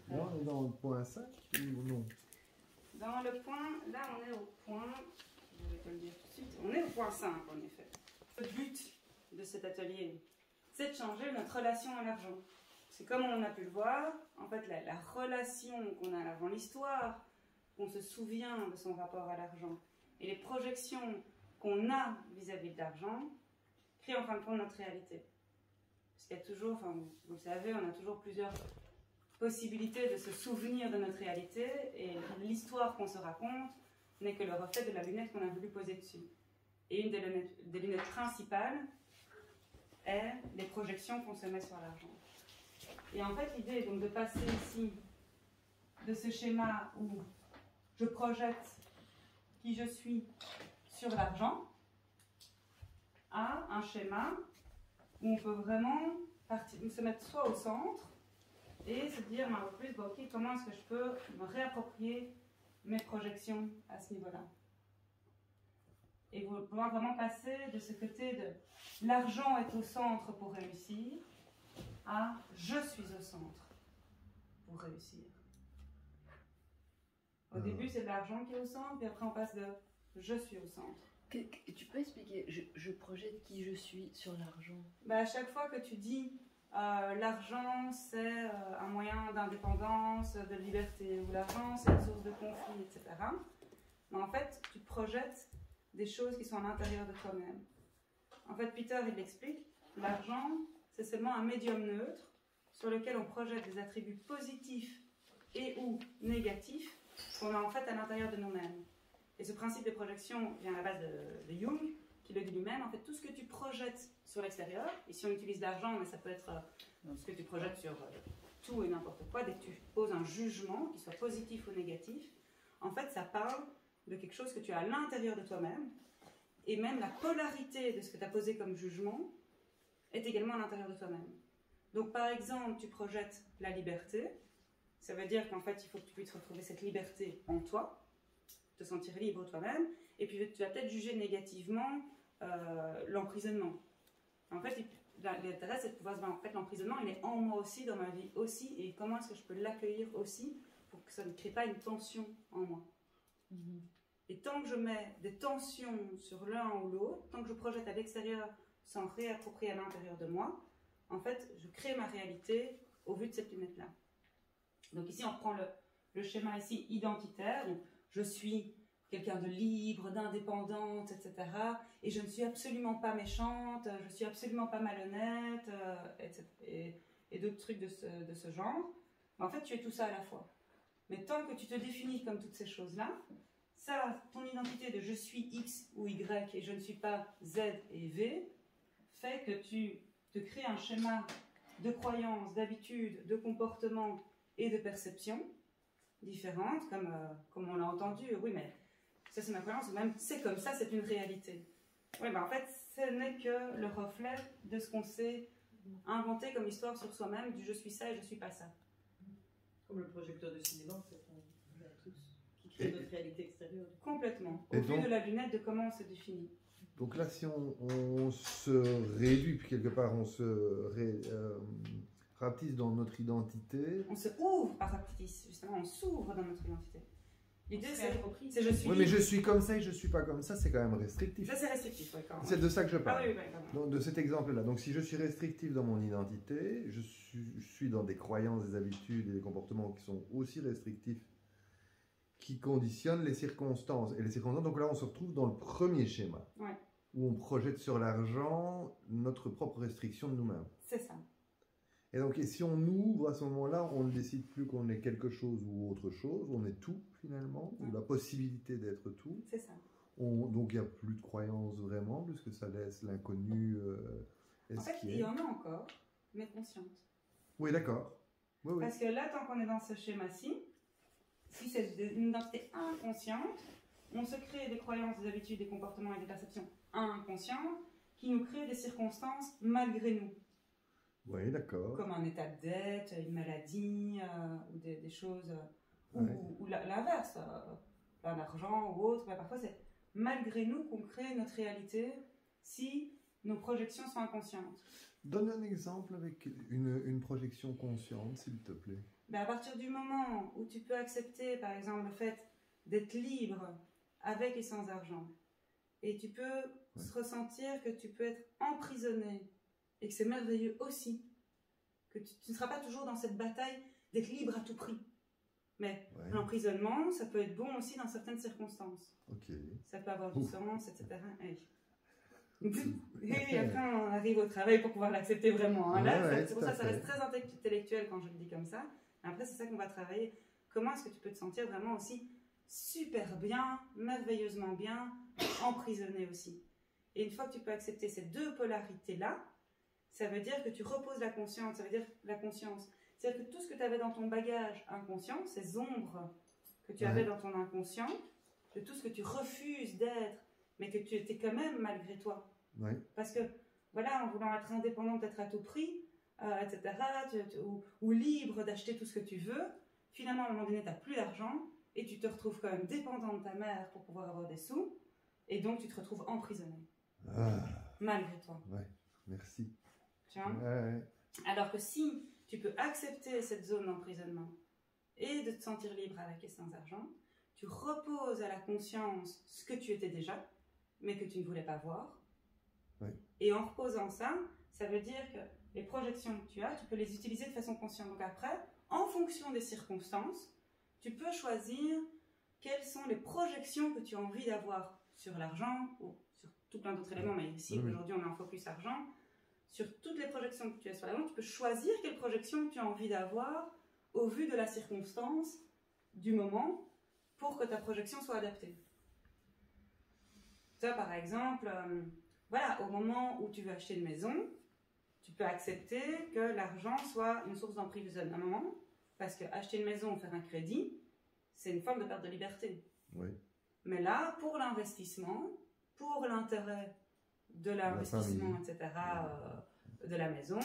Là, on est dans le point 5 ou non? Dans le point, là on est au point, je vais te le dire tout de suite, on est au point 5 en effet. Le but de cet atelier, c'est de changer notre relation à l'argent. C'est comme on a pu le voir, en fait la relation qu'on a à l'argent, l'histoire qu'on se souvient de son rapport à l'argent et les projections qu'on a vis-à-vis de l'argent créent en fin de compte notre réalité. Parce qu'il y a toujours, enfin vous le savez, on a toujours plusieurs possibilités de se souvenir de notre réalité et l'histoire qu'on se raconte n'est que le reflet de la lunette qu'on a voulu poser dessus. Et une des lunettes principales est les projections qu'on se met sur l'argent. Et en fait, l'idée est donc de passer ici de ce schéma où je projette qui je suis sur l'argent à un schéma où on peut vraiment se mettre soit au centre et se dire un peu plus, bon, ok, comment est-ce que je peux me réapproprier mes projections à ce niveau-là. Et pouvoir vraiment passer de ce côté de l'argent est au centre pour réussir à je suis au centre pour réussir. Au début, c'est l'argent qui est au centre, puis après on passe de je suis au centre. Tu peux expliquer, je projette qui je suis sur l'argent? À chaque fois que tu dis l'argent c'est un moyen d'indépendance, de liberté, ou l'argent c'est une source de conflit, etc. Mais en fait, tu projettes des choses qui sont à l'intérieur de toi-même. En fait, Peter, il l'explique, l'argent, c'est seulement un médium neutre sur lequel on projette des attributs positifs et ou négatifs qu'on a en fait à l'intérieur de nous-mêmes. Et ce principe de projection vient à la base de Jung, qui le dit lui-même. En fait, tout ce que tu projettes sur l'extérieur, ici on utilise l'argent, mais ça peut être ce que tu projettes sur tout et n'importe quoi, dès que tu poses un jugement, qu'il soit positif ou négatif, en fait, ça parle de quelque chose que tu as à l'intérieur de toi-même, et même la polarité de ce que tu as posé comme jugement est également à l'intérieur de toi-même. Donc, par exemple, tu projettes la liberté, ça veut dire qu'en fait, il faut que tu puisses retrouver cette liberté en toi, te sentir libre toi-même, et puis tu vas peut-être juger négativement l'emprisonnement. En fait, l'intérêt, c'est de pouvoir se dire, en fait, l'emprisonnement, il est en moi aussi, dans ma vie aussi, et comment est-ce que je peux l'accueillir aussi pour que ça ne crée pas une tension en moi. Et tant que je mets des tensions sur l'un ou l'autre, tant que je projette à l'extérieur sans réapproprier à l'intérieur de moi, en fait, je crée ma réalité au vu de cette lunette-là. Donc ici, on prend le schéma ici identitaire. Donc, je suis quelqu'un de libre, d'indépendante, etc. Et je ne suis absolument pas méchante, je ne suis absolument pas malhonnête, etc. Et d'autres trucs de ce genre. Mais en fait, tu es tout ça à la fois. Mais tant que tu te définis comme toutes ces choses-là, ça, ton identité de je suis X ou Y et je ne suis pas Z et V, fait que tu te crées un schéma de croyances, d'habitudes, de comportements et de perceptions différentes, comme on l'a entendu, oui, mais ça c'est ma croyance, ou même c'est comme ça, c'est une réalité. Oui, en fait, ce n'est que le reflet de ce qu'on s'est inventé comme histoire sur soi-même, du je suis ça et je suis pas ça. Comme le projecteur de cinéma, en fait, on a tous, qui crée notre réalité extérieure. Complètement, au vu de la lunette de comment on se définit. Donc là, si on se réduit, puis quelque part on se rapetisse dans notre identité. On se ouvre par rapetisse, justement, on s'ouvre dans notre identité. L'idée, c'est je suis. Oui, mais je suis comme ça et je suis pas comme ça, c'est quand même restrictif. Ça, c'est restrictif, oui, quand même. C'est de ça que je parle. Ah, oui, donc, de cet exemple-là. Donc, si je suis restrictif dans mon identité, je suis dans des croyances, des habitudes et des comportements qui sont aussi restrictifs, qui conditionnent les circonstances. Et les circonstances, donc là, on se retrouve dans le premier schéma, ouais, où on projette sur l'argent notre propre restriction de nous-mêmes. C'est ça. Et donc, si on ouvre à ce moment-là, on ne décide plus qu'on est quelque chose ou autre chose, on est tout finalement, ou la possibilité d'être tout. C'est ça. Donc, il n'y a plus de croyance vraiment, puisque ça laisse l'inconnu. En fait, il y en a encore, mais consciente. Oui, d'accord. Oui, oui. Parce que là, tant qu'on est dans ce schéma-ci, si c'est une identité inconsciente, on se crée des croyances, des habitudes, des comportements et des perceptions inconscientes qui nous créent des circonstances malgré nous. Oui, d'accord. Comme un état de dette, une maladie, ou des choses, ou l'inverse, l'argent ou autre. Mais parfois, c'est malgré nous qu'on crée notre réalité si nos projections sont inconscientes. Donne un exemple avec une projection consciente, s'il te plaît. Ben, à partir du moment où tu peux accepter, par exemple, le fait d'être libre avec et sans argent, et tu peux se ressentir que tu peux être emprisonné, et que c'est merveilleux aussi, que tu ne seras pas toujours dans cette bataille d'être libre à tout prix. Mais l'emprisonnement, ça peut être bon aussi dans certaines circonstances. Ok. Ça peut avoir du sens, etc. Et après, on arrive au travail pour pouvoir l'accepter vraiment. Hein. Là, c'est pour ça que ça reste très intellectuel quand je le dis comme ça. Après, c'est ça qu'on va travailler. Comment est-ce que tu peux te sentir vraiment aussi super bien, merveilleusement bien, emprisonné aussi. Et une fois que tu peux accepter ces deux polarités-là, ça veut dire que tu reposes la conscience. Ça veut dire la conscience. C'est-à-dire que tout ce que tu avais dans ton bagage inconscient, ces ombres que tu avais dans ton inconscient, de tout ce que tu refuses d'être, mais que tu étais quand même malgré toi. Parce que, voilà, en voulant être indépendant peut-être à tout prix, etc., ou libre d'acheter tout ce que tu veux, finalement, à un moment donné, tu n'as plus d'argent, et tu te retrouves quand même dépendant de ta mère pour pouvoir avoir des sous, et donc tu te retrouves emprisonné. Malgré toi. Merci. Tu vois Alors que si tu peux accepter cette zone d'emprisonnement et de te sentir libre avec et sans argent, tu reposes à la conscience ce que tu étais déjà, mais que tu ne voulais pas voir. Et en reposant ça, ça veut dire que les projections que tu as, tu peux les utiliser de façon consciente. Donc après, en fonction des circonstances, tu peux choisir quelles sont les projections que tu as envie d'avoir sur l'argent ou sur tout plein d'autres éléments, mais ici, aujourd'hui, on est en focus argent. Sur toutes les projections que tu as sur l'argent, tu peux choisir quelle projection tu as envie d'avoir au vu de la circonstance du moment pour que ta projection soit adaptée. Toi, par exemple, voilà, au moment où tu veux acheter une maison, tu peux accepter que l'argent soit une source d'emprisonnement, parce que acheter une maison ou faire un crédit, c'est une forme de perte de liberté. Mais là, pour l'investissement, pour l'intérêt de l'investissement, etc., de la maison,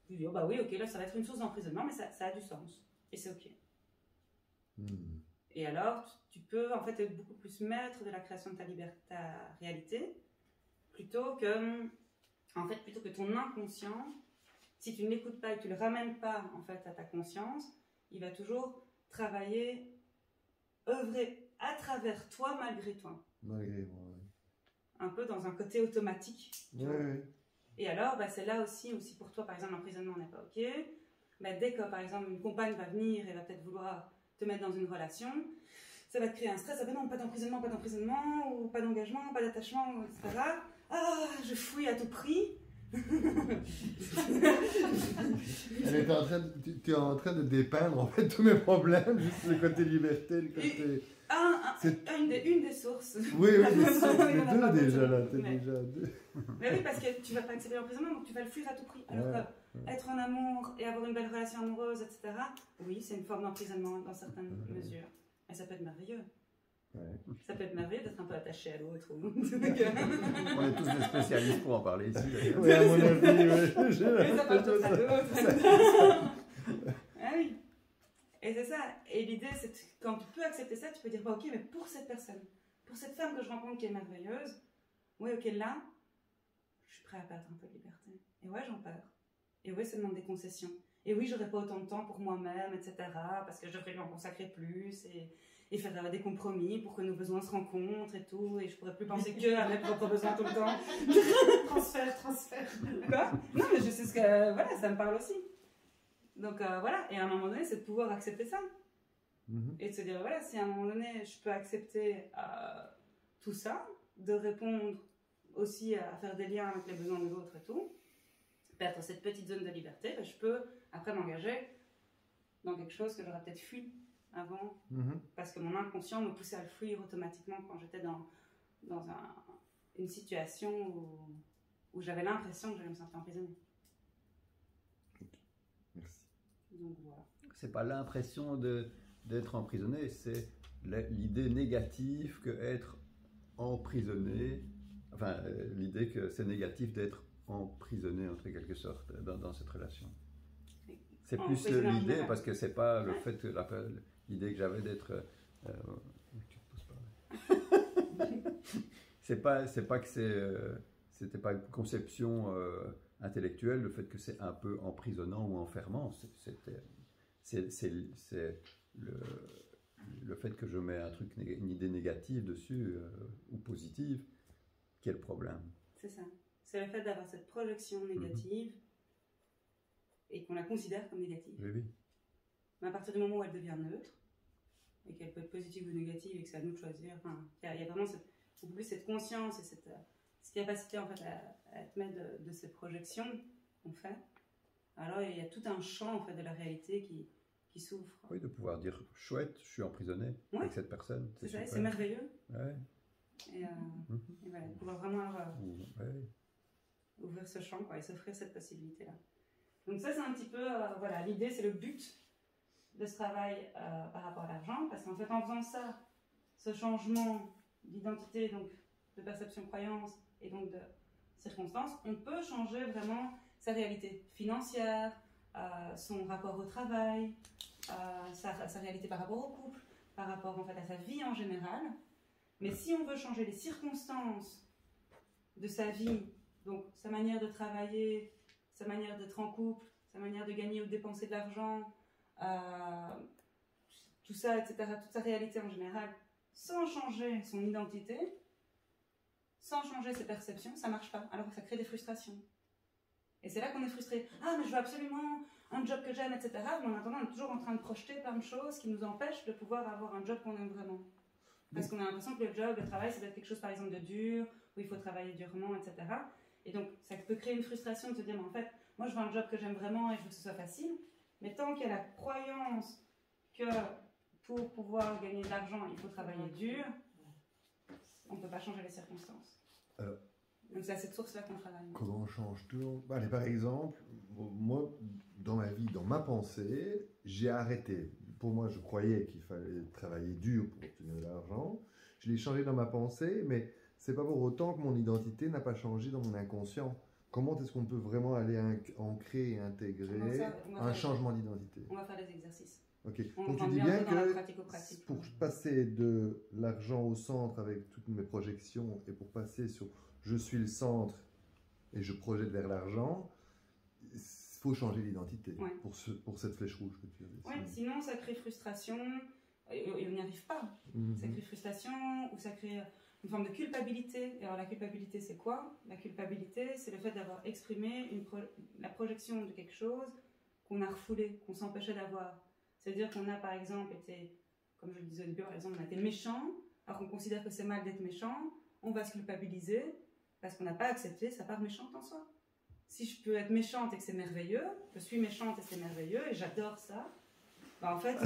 tu dis, oh bah oui, ok, là, ça va être une source d'emprisonnement, mais ça a du sens. Et c'est ok. Et alors, tu peux en fait être beaucoup plus maître de la création de ta réalité, plutôt que ton inconscient, si tu ne l'écoutes pas et que tu ne le ramènes pas en fait à ta conscience, il va toujours travailler, œuvrer à travers toi, malgré toi. Malgré moi, Un peu dans un côté automatique. Et alors, bah, c'est là aussi pour toi, par exemple, l'emprisonnement n'est pas ok. Bah, dès que, par exemple, une compagne va venir et va peut-être vouloir te mettre dans une relation, ça va te créer un stress. Ah ben non, pas d'emprisonnement, ou pas d'engagement, pas d'attachement, etc. Ah, je fouille à tout prix. Tu es en train de dépeindre en fait tous mes problèmes, juste le côté liberté, le côté... Une des sources. Oui, les deux déjà là, t'es déjà deux. Mais oui, parce que tu vas pas accepter l'emprisonnement, donc tu vas le fuir à tout prix. Alors que être en amour et avoir une belle relation amoureuse, etc., oui, c'est une forme d'emprisonnement dans certaines mesures. Et ça peut être merveilleux. Ça peut être merveilleux d'être un peu attaché à l'autre. On est tous des spécialistes pour en parler ici. Oui, à mon avis, Ah oui. Et c'est ça. Et l'idée, c'est que quand tu peux accepter ça, tu peux dire, bah, ok, mais pour cette personne, pour cette femme que je rencontre qui est merveilleuse, oui, ok, là, je suis prêt à perdre un peu de liberté. Et ouais, j'en perds. Et ouais, ça demande des concessions. Et oui, j'aurais pas autant de temps pour moi-même, etc., parce que je devrais lui en consacrer plus et faire des compromis pour que nos besoins se rencontrent et tout, et je pourrais plus penser que à mes propres besoins tout le temps. transfert. Quoi? Non, mais je sais ce que... Voilà, ça me parle aussi. Donc voilà, et à un moment donné, c'est de pouvoir accepter ça. Et de se dire, voilà, si à un moment donné, je peux accepter tout ça, de répondre aussi à faire des liens avec les besoins de l'autre et tout, perdre cette petite zone de liberté, ben, je peux après m'engager dans quelque chose que j'aurais peut-être fui avant, parce que mon inconscient me poussait à le fuir automatiquement quand j'étais dans une situation où j'avais l'impression que j'allais me sentir emprisonnée. Merci. Donc voilà. C'est pas l'impression d'être emprisonné, c'est l'idée négative que être emprisonné, enfin l'idée que c'est négatif d'être emprisonné en quelque sorte dans cette relation. C'est plus l'idée, parce que c'est pas le fait que l'idée que j'avais d'être c'est pas que c'était pas une conception intellectuel, le fait que c'est un peu emprisonnant ou enfermant, c'est le fait que je mets un truc, une idée négative dessus ou positive, qui est le problème. C'est ça. C'est le fait d'avoir cette projection négative et qu'on la considère comme négative. Oui, oui. Mais à partir du moment où elle devient neutre, et qu'elle peut être positive ou négative, et que c'est à nous de choisir, enfin, il y a vraiment beaucoup plus cette conscience et cette capacité en fait, à être maître de ces projections qu'on fait. Alors il y a tout un champ en fait, de la réalité qui s'ouvre. Oui, de pouvoir dire chouette, je suis emprisonné avec cette personne. C'est ça, c'est merveilleux. Ouais. Et voilà, pouvoir vraiment Ouais. ouvrir ce champ quoi, et s'offrir cette possibilité-là. Donc ça c'est un petit peu, voilà, l'idée c'est le but de ce travail par rapport à l'argent, parce qu'en fait en faisant ça, ce changement d'identité, donc de perception croyance et donc de circonstances, on peut changer vraiment sa réalité financière, son rapport au travail, sa réalité par rapport au couple, par rapport en fait à sa vie en général. Mais si on veut changer les circonstances de sa vie, donc sa manière de travailler, sa manière d'être en couple, sa manière de gagner ou de dépenser de l'argent, tout ça, etc., toute sa réalité en général, sans changer son identité, sans changer ses perceptions, ça ne marche pas, alors que ça crée des frustrations. Et c'est là qu'on est frustré. Ah, mais je veux absolument un job que j'aime, etc. Mais en attendant, on est toujours en train de projeter plein de choses qui nous empêchent de pouvoir avoir un job qu'on aime vraiment. Parce qu'on a l'impression que le job, le travail, ça doit être quelque chose, par exemple, de dur, où il faut travailler durement, etc. Et donc, ça peut créer une frustration de se dire, mais en fait, moi, je veux un job que j'aime vraiment et je veux que ce soit facile. Mais tant qu'il y a la croyance que pour pouvoir gagner de l'argent, il faut travailler dur, on ne peut pas changer les circonstances. Donc c'est à cette source-là qu'on travaille. Comment on change tout? Allez, par exemple, moi, dans ma vie, dans ma pensée, j'ai arrêté. Pour moi, je croyais qu'il fallait travailler dur pour obtenir de l'argent. Je l'ai changé dans ma pensée, mais c'est pas pour autant que mon identité n'a pas changé dans mon inconscient. Comment est-ce qu'on peut vraiment aller ancrer et intégrer un changement d'identité? On va faire des exercices. Ok. Donc tu dis bien que pour passer de l'argent au centre avec toutes mes projections et pour passer sur je suis le centre et je projette vers l'argent, il faut changer l'identité pour cette flèche rouge que tu as dit. Oui, sinon ça crée frustration et on n'y arrive pas. Ça crée frustration ou ça crée une forme de culpabilité. Et alors la culpabilité c'est quoi? La culpabilité c'est le fait d'avoir exprimé la projection de quelque chose qu'on a refoulé, qu'on s'empêchait d'avoir. C'est-à-dire qu'on a par exemple été, comme je le disais au début, par exemple on a été méchant, alors qu'on considère que c'est mal d'être méchant, on va se culpabiliser parce qu'on n'a pas accepté sa part méchante en soi. Si je peux être méchante et que c'est merveilleux, je suis méchante et c'est merveilleux et j'adore ça, bah en fait...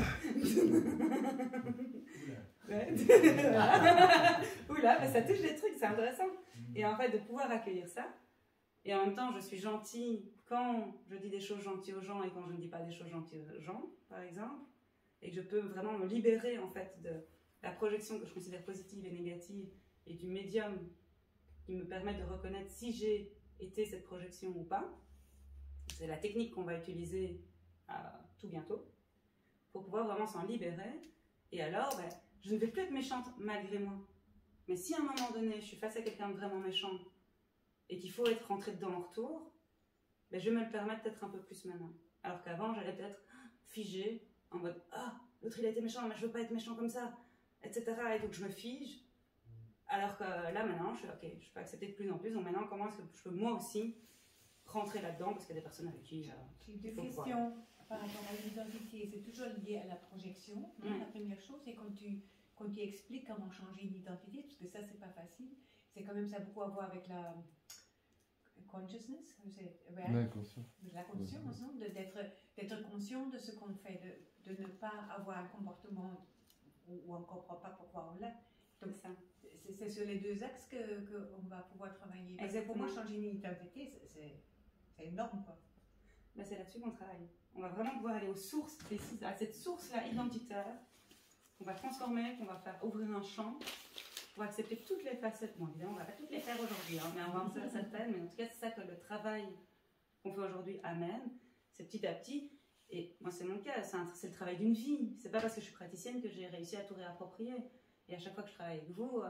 Oula, bah ça touche des trucs, c'est intéressant. Et en fait, de pouvoir accueillir ça, et en même temps, je suis gentille quand je dis des choses gentilles aux gens et quand je ne dis pas des choses gentilles aux gens, par exemple, et que je peux vraiment me libérer en fait de la projection que je considère positive et négative et du médium qui me permet de reconnaître si j'ai été cette projection ou pas. C'est la technique qu'on va utiliser tout bientôt pour pouvoir vraiment s'en libérer. Et alors, ben, je ne vais plus être méchante malgré moi. Mais si à un moment donné, je suis face à quelqu'un de vraiment méchant et qu'il faut être rentré dedans en retour, ben, je vais me le permettre peut-être un peu plus maintenant. Alors qu'avant, j'allais peut-être figée en mode « Ah, l'autre il a été méchant, mais je veux pas être méchant comme ça », etc. Et donc je me fige. Alors que là, maintenant, je suis ok, je peux accepter de plus en plus. Donc maintenant, comment est-ce que je peux moi aussi rentrer là-dedans? Parce qu'il y a des personnes avec qui... J'ai deux questions par rapport à l'identité. C'est toujours lié à la projection. La première chose, c'est quand tu expliques comment changer une identité, parce que ça, c'est pas facile. C'est quand même ça beaucoup à voir avec la consciousness, la conscience. La conscience, d'être conscient de ce qu'on fait, de ne pas avoir un comportement ou encore pas pourquoi on l'a. Donc ça. C'est sur les deux axes qu'on va pouvoir travailler. Parce que pour moi, changer une identité, c'est énorme, quoi. Ben, c'est là-dessus qu'on travaille. On va vraiment pouvoir aller aux sources, à cette source-là identitaire, qu'on va transformer, qu'on va faire ouvrir un champ, pour accepter toutes les facettes. Bon, évidemment, on ne va pas toutes les faire aujourd'hui, hein, mais on va en faire certaines. Mais en tout cas, c'est ça que le travail qu'on fait aujourd'hui amène. C'est petit à petit. Et moi, c'est mon cas. C'est le travail d'une vie. C'est pas parce que je suis praticienne que j'ai réussi à tout réapproprier. Et à chaque fois que je travaille avec vous,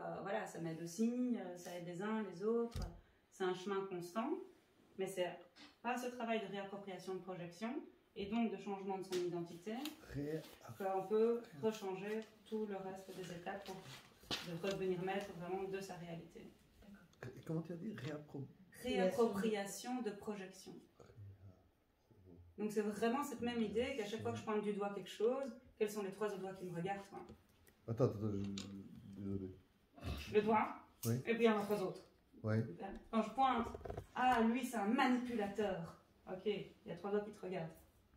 ça m'aide aussi, ça aide les uns, les autres. C'est un chemin constant, mais c'est par ce travail de réappropriation de projection et donc de changement de son identité, qu'on peut rechanger tout le reste des étapes pour de redevenir maître vraiment de sa réalité. Comment tu as dit Réappropriation de projection. Donc c'est vraiment cette même idée qu'à chaque fois que je pointe du doigt quelque chose, quels sont les 3 autres doigts qui me regardent, quoi. Attends, désolé. Le doigt, Oui. et puis il y en a 3 autres. Oui. Quand je pointe, ah lui c'est un manipulateur. Ok, il y a 3 doigts qui te regardent.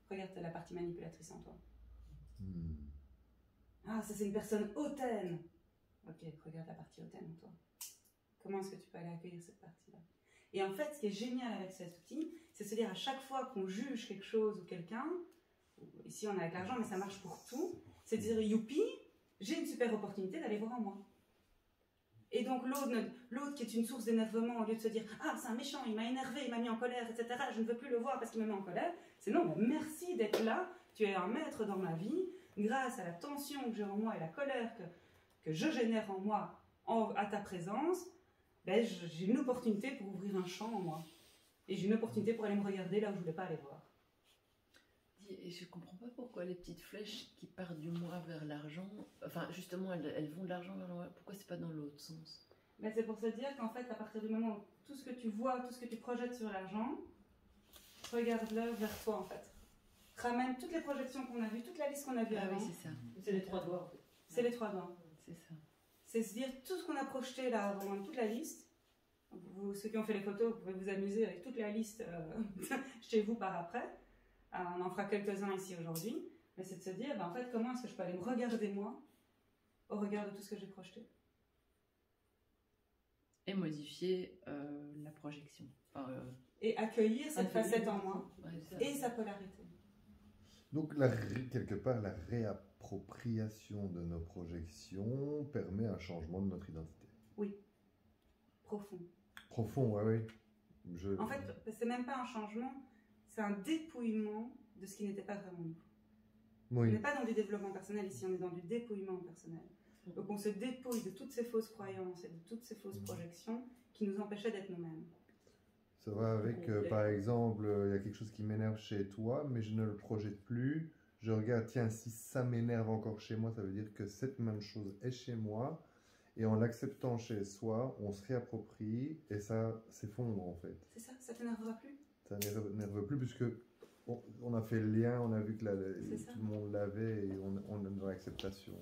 Regarde la partie manipulatrice en toi. Ah, ça c'est une personne hautaine. Ok, regarde la partie hautaine en toi. Comment est-ce que tu peux aller accueillir cette partie-là? Et en fait, ce qui est génial avec cet outil, c'est de se dire à chaque fois qu'on juge quelque chose ou quelqu'un, ici on est avec l'argent, mais ça marche pour tout, c'est de dire youpi, j'ai une super opportunité d'aller voir en moi. Et donc l'autre qui est une source d'énervement, au lieu de se dire ah c'est un méchant, il m'a énervé, il m'a mis en colère, etc., je ne veux plus le voir parce qu'il me met en colère, c'est non, mais merci d'être là, tu es un maître dans ma vie, grâce à la tension que j'ai en moi et la colère que je génère en moi à ta présence, ben, j'ai une opportunité pour ouvrir un champ en moi. Et j'ai une opportunité pour aller me regarder là où je ne voulais pas aller voir. Et je ne comprends pas pourquoi les petites flèches qui partent du moi vers l'argent, enfin justement elles vont de l'argent vers le moi, pourquoi c'est pas dans l'autre sens? Ben, c'est pour se dire qu'en fait, à partir du moment où tout ce que tu vois, tout ce que tu projettes sur l'argent, regarde-le vers toi en fait. Ramène toutes les projections qu'on a vues, toute la liste qu'on a vue avant. Oui, c'est ça. C'est les 3 doigts en fait. C'est les 3 doigts. C'est ça. C'est se dire tout ce qu'on a projeté là avant, toute la liste. Vous, ceux qui ont fait les photos, vous pouvez vous amuser avec toute la liste chez vous par après. On en fera quelques-uns ici aujourd'hui. Mais c'est de se dire, ben, en fait, comment est-ce que je peux aller me regarder moi au regard de tout ce que j'ai projeté? Et modifier la projection. Enfin, et accueillir cette facette en moi ouais, et sa polarité. Donc, quelque part, la réappropriation de nos projections permet un changement de notre identité. Oui, profond. Profond, oui. En fait, c'est même pas un changement, c'est un dépouillement de ce qui n'était pas vraiment nous. On Oui. n'est pas dans du développement personnel ici, on est dans du dépouillement personnel. Donc on se dépouille de toutes ces fausses croyances et de toutes ces fausses projections qui nous empêchaient d'être nous-mêmes. Ça va avec, par exemple, il y a quelque chose qui m'énerve chez toi, mais je ne le projette plus. Je regarde, tiens, si ça m'énerve encore chez moi, ça veut dire que cette même chose est chez moi. Et en l'acceptant chez soi, on se réapproprie et ça s'effondre en fait. C'est ça, ça t'énervera plus. Ça n'énerve plus puisque on a fait le lien, on a vu que tout le monde l'avait et on est dans l'acceptation.